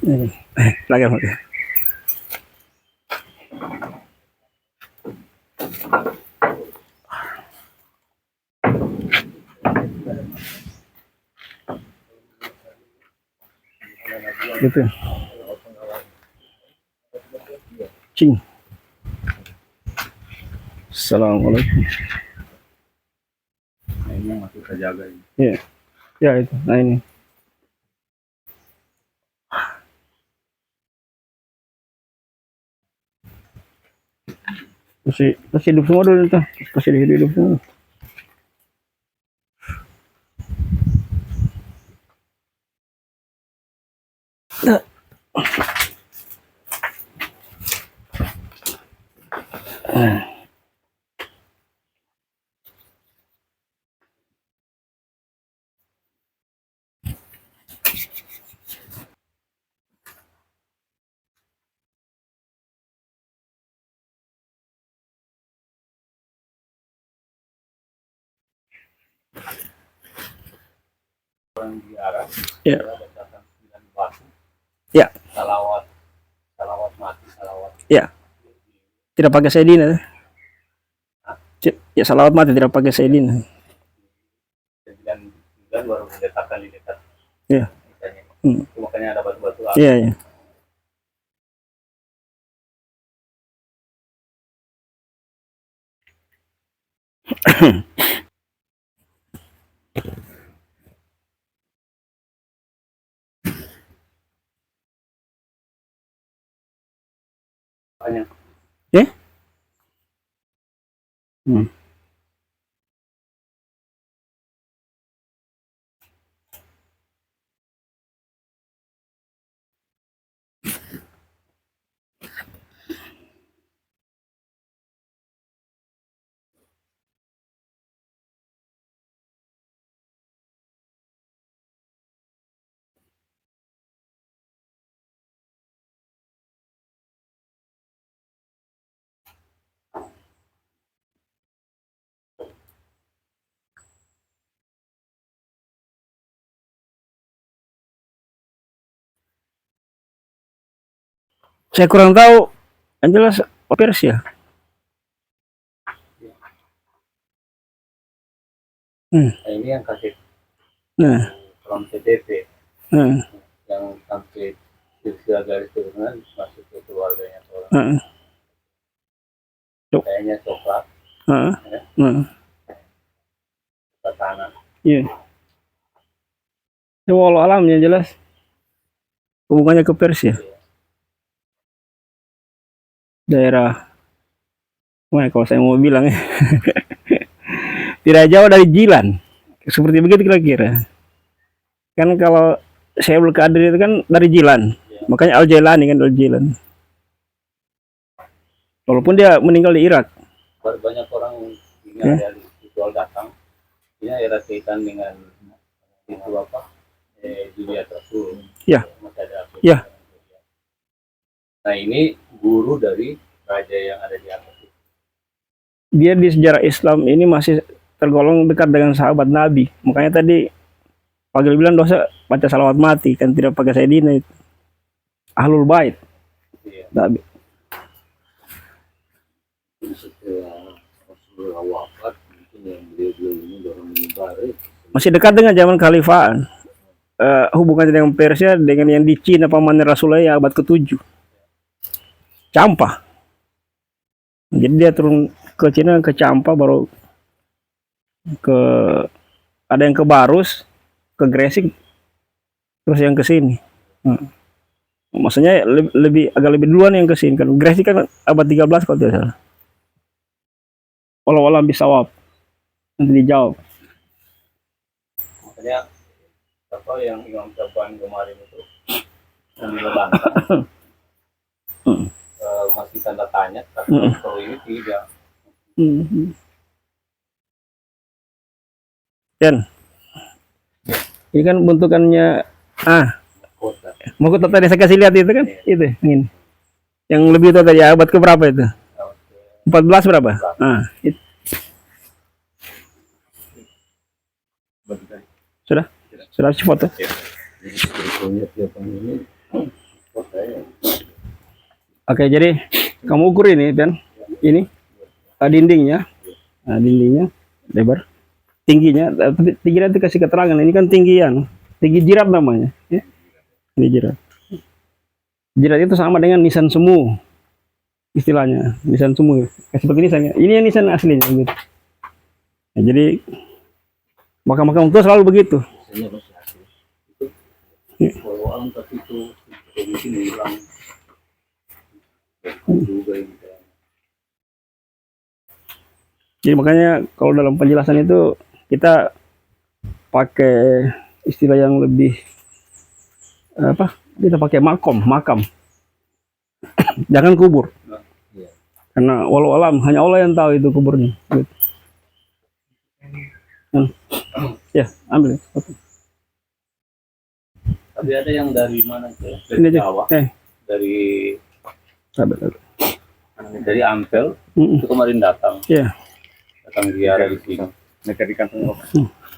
Lagi pakai. Gitu. Cing. Assalamualaikum. Nah, ini masih terjaga ini. Iya. Ya itu. Nah ini. Terus hidup semua dulu itu. Terus hidup semua. Orang di Arab, ya. Bacakan 9 batu. Ya. Salawat mati, salawat. Ya. Tidak pakai sayyidina. Ya salawat mati tidak pakai sayyidina. 9 baru diletakkan di dekat. Iya. Makanya ada batu-batu. Iya, iya. Banyak. Ya? Saya kurang tahu. Yang jelas Persia. Nah, ini yang kasih from CDP yang sampai silsilah garis keturunan masuk ke keluarganya orang. Kayaknya coklat. Ke tanah. Iya. Ya walau alamnya jelas hubungannya ke Persia. Daerah, wah kalau saya mau bilang ya, tidak jauh dari Jilan. Seperti begitu kira-kira. Kan kalau saya Qadir itu kan dari Jilan. Ya. Makanya Al-Jailani kan dari Jilan. Walaupun dia meninggal di Irak. Banyak orang ingat ya, ritual datang. Ini ada kaitan dengan itu apa? Juliat Rasul. Ya. Ya. Nah ini guru dari raja yang ada di atas. Dia di sejarah Islam ini masih tergolong dekat dengan sahabat Nabi. Makanya tadi Pagil bilang dosa baca salawat mati, kan tidak pakai sayyidina itu. Ahlul bait. Iya. Nabi. Setelah Rasulullah wafat, mungkin yang beliau ini baru menyebar. Masih dekat dengan zaman kekhalifahan. Hubungannya dengan Persia dengan yang di Cina pamannya Rasulullah abad ke-7. Campa. Jadi dia turun ke Cina ke Campa, baru ke ada yang ke Barus, ke Gresik, terus yang ke sini. Maksudnya agak lebih duluan yang ke sini kan. Gresik kan abad 13 kalau tidak salah. Walau bisa jawab. Nanti dijawab. Makanya apa yang Imam Syafani kemarin itu yang dilebantkan masih tanda tanya, tapi kalau ini tidak. Dan ini kan bentukannya mahkota tadi saya kasih lihat itu kan, itu ini yang lebih tua tadi abad ke berapa itu? 14 berapa? Itu. Sudah foto. Oke, jadi kamu ukur ini, Ben. Ini dindingnya. Nah, dindingnya lebar. Tingginya, tingginya itu kasih keterangan. Ini kan tinggian. Tinggi jirat namanya. Ya. Ini jirat. Jirat itu sama dengan nisan semu. Istilahnya. Nisan semu. Seperti nisannya. Ini yang nisan aslinya. Gitu. Nah, jadi makam-makam tua selalu begitu. Kalau alam tapi itu mungkin hilang juga ini. Jadi makanya kalau dalam penjelasan itu kita pakai istilah yang lebih apa? Kita pakai makam. Jangan kubur. Karena walau alam hanya Allah yang tahu itu kuburnya. Gitu. Ya, ambil. Tapi ada yang dari mana ke Ini aja. Jawa, dari Sabar. dari Ampel itu kemarin datang ziarah di sini. Mereka di kantor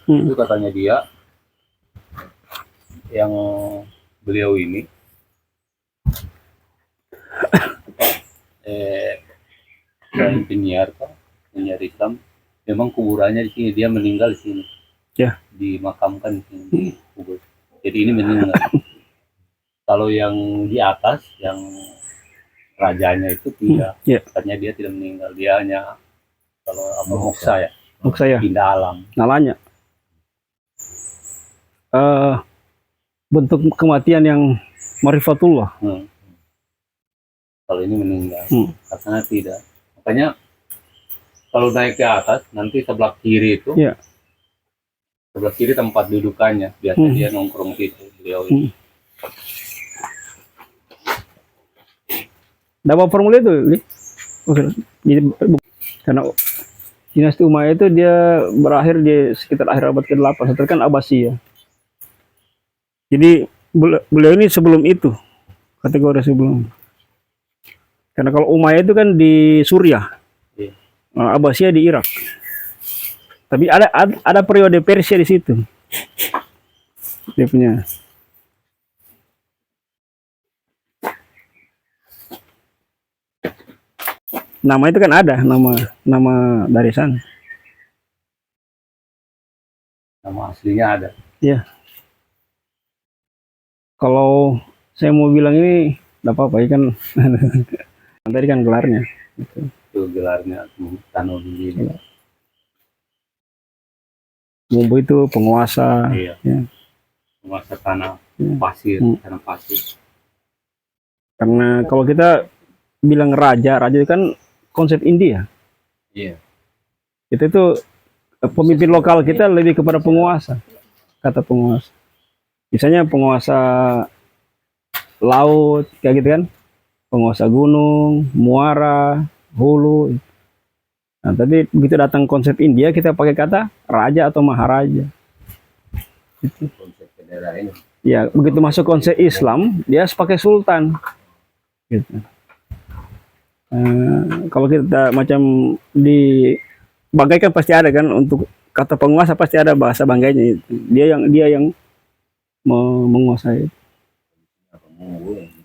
itu katanya dia yang beliau ini dan penyiar Islam, memang kuburannya di sini, dia meninggal di sini, dimakamkan di sini, di kubur. Jadi ini meninggal. Kalau yang di atas, yang rajanya itu tidak, katanya dia tidak meninggal, dia hanya kalau apa moksa ya, pindah alam. Nalanya bentuk kematian yang marifatullah. Kalau ini meninggal, katanya tidak. Makanya kalau naik ke atas, nanti sebelah kiri itu, sebelah kiri tempat dudukannya, biasanya dia nongkrong situ, beliau ini. Dapat formulir itu, jadi karena dinasti Umayyah itu dia berakhir di sekitar akhir abad ke-8, setelah kan Abbasiyah. Jadi beliau ini sebelum itu, kategori sebelum. Karena kalau Umayyah itu kan di Suriah, Abbasiyah di Irak. Tapi ada periode Persia di situ. Dia punya. Nama itu kan ada, nama dari sana. Nama aslinya ada. Iya. Kalau saya mau bilang ini, tidak apa-apa, kan tadi kan gelarnya. Itu gelarnya Tanah Bili. Mumbu itu penguasa. Iya. Penguasa tanah pasir, tanah pasir. Karena kalau kita bilang raja itu kan konsep India. Iya. Itu pemimpin lokal kita lebih kepada penguasa. Kata penguasa. Misalnya penguasa laut, kayak gitu kan. Penguasa gunung, muara, hulu. Nah, tapi begitu datang konsep India, kita pakai kata raja atau maharaja. Gitu. Konsep daerah ini. Ya, begitu masuk konsep Islam, dia pakai sultan. Gitu. Kalau kita macam di Banggai kan pasti ada kan, untuk kata penguasa pasti ada bahasa Banggainya. Dia yang menguasai.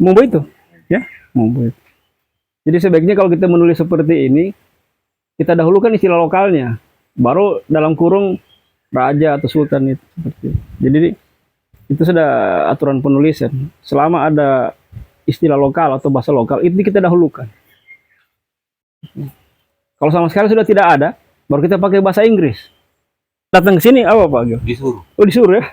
Mumbu itu, ya, Mumbu itu. Jadi sebaiknya kalau kita menulis seperti ini, kita dahulukan istilah lokalnya, baru dalam kurung raja atau sultan itu. Seperti itu. Jadi itu sudah aturan penulisan. Selama ada istilah lokal atau bahasa lokal, itu kita dahulukan. Kalau sama sekali sudah tidak ada, baru kita pakai bahasa Inggris. Datang ke sini apa Pak Gio? Disuruh. Oh, disuruh ya?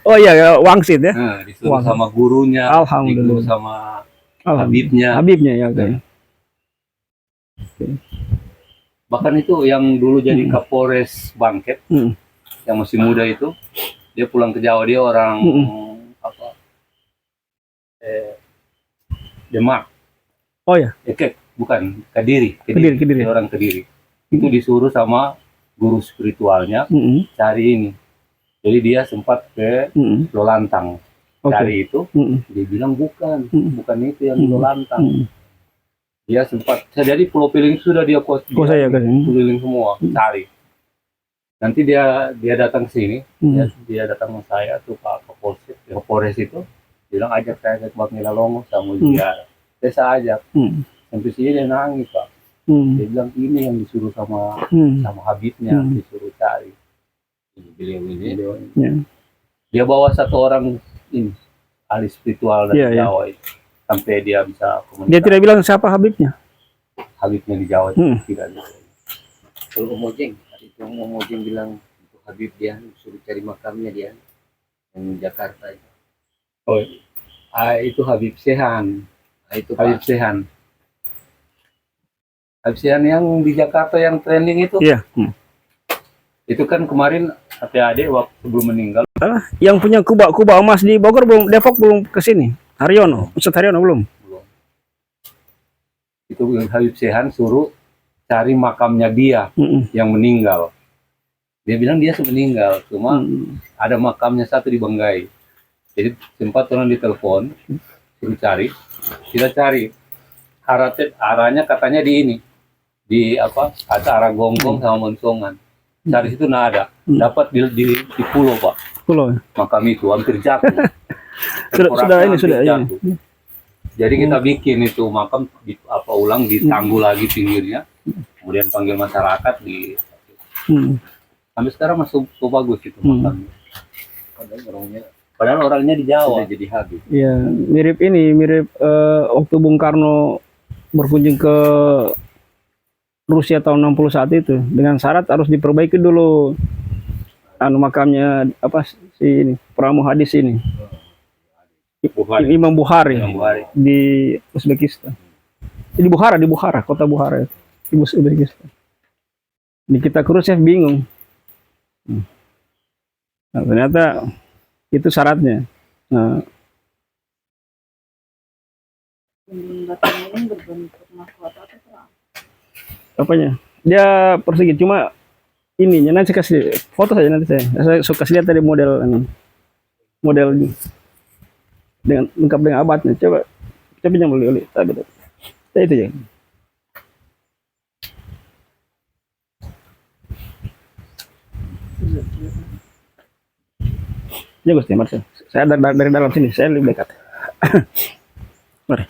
Oh iya, wangsit ya? Disuruh sama gurunya, alhamdulillah. Disuruh sama Habibnya. Habibnya ya, okay. Bahkan itu yang dulu jadi Kapolres Bangket, yang masih muda itu, dia pulang ke Jawa, dia orang apa? Demak. Oh ya? Bukan, Kediri. Kediri. Orang Kediri. Itu disuruh sama guru spiritualnya cari ini. Jadi dia sempat ke Lolantang. Dari itu, dia bilang bukan itu yang Lolantang. Dia sempat, jadi Pulau Piling sudah dia keliling semua, cari. Nanti dia datang ke sini, dia datang ke saya tuh Pak Kapolres itu, bilang ajak saya ke Bang Nilalongo sama ziarah. saya ajak. Sampai sini dia nangis Pak. Dia bilang ini yang disuruh sama Habibnya, disuruh cari. Beliau ini. Dia bawa satu orang ini ahli spiritual dari Jawa itu. Sampai dia bisa komunikasi. Dia tidak bilang siapa Habibnya? Habibnya di Jawa itu tidak. Kalau Om Mojeng, itu Om Mojeng bilang untuk Habib dia suruh cari makamnya dia yang Jakarta itu. Oh, itu Habib Sehan. Itu Habib Sehan. Habib Sehan yang di Jakarta yang trending itu. Iya. Itu kan kemarin adik waktu sebelum meninggal. Yang punya kuba emas di Bogor belum, Depok belum ke sini. Haryono, Ustaz Haryono belum. Itu Habib Sehan suruh cari makamnya dia yang meninggal. Dia bilang dia meninggal, cuma ada makamnya satu di Banggai. Jadi sempat orang ditelepon, suruh cari, kita cari. Arahnya katanya di ini, di apa? Ada arah Gonggong sama Monsongan. Cari situ nggak ada. Dapat di pulau Pak. Pulau. Makam itu hampir jatuh. sudah ini. Jadi kita bikin itu makam ulang ditanggul lagi pinggirnya, kemudian panggil masyarakat di. Sampai sekarang masih bagus itu makamnya. Padahal orangnya di Jawa. Sudah jadi habis. Iya, mirip waktu Bung Karno berkunjung ke Rusia tahun 61 itu, dengan syarat harus diperbaiki dulu makamnya Pramu Hadis ini. Imam Bukhari di Uzbekistan. Di Bukhara, kota Bukhara di Uzbekistan. Di kita Khrushchev bingung. Nah, ternyata itu syaratnya. Nah, apanya? Dia persegi, cuma ininya nanti kasih foto saja nanti saya suka lihat tadi model ini. Dengan lengkap dengan abadnya, coba yang beli tapi itu ya. Ya Gusti, mari saya dari dalam sini, saya lebih dekat. Mari.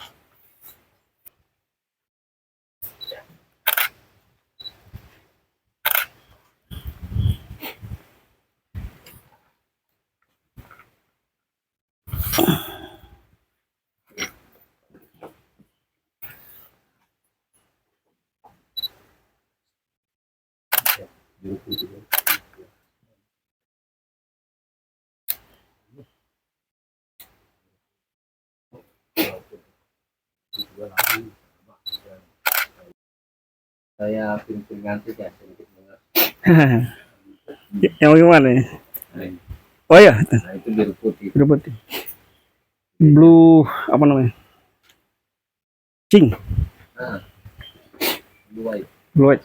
Saya pimpin ngantuk ya sedikit dengar. Yang bagaimana ya? Oh ya, nah, itu biru putih. Blue apa namanya? Cing. Blue white. Blue white.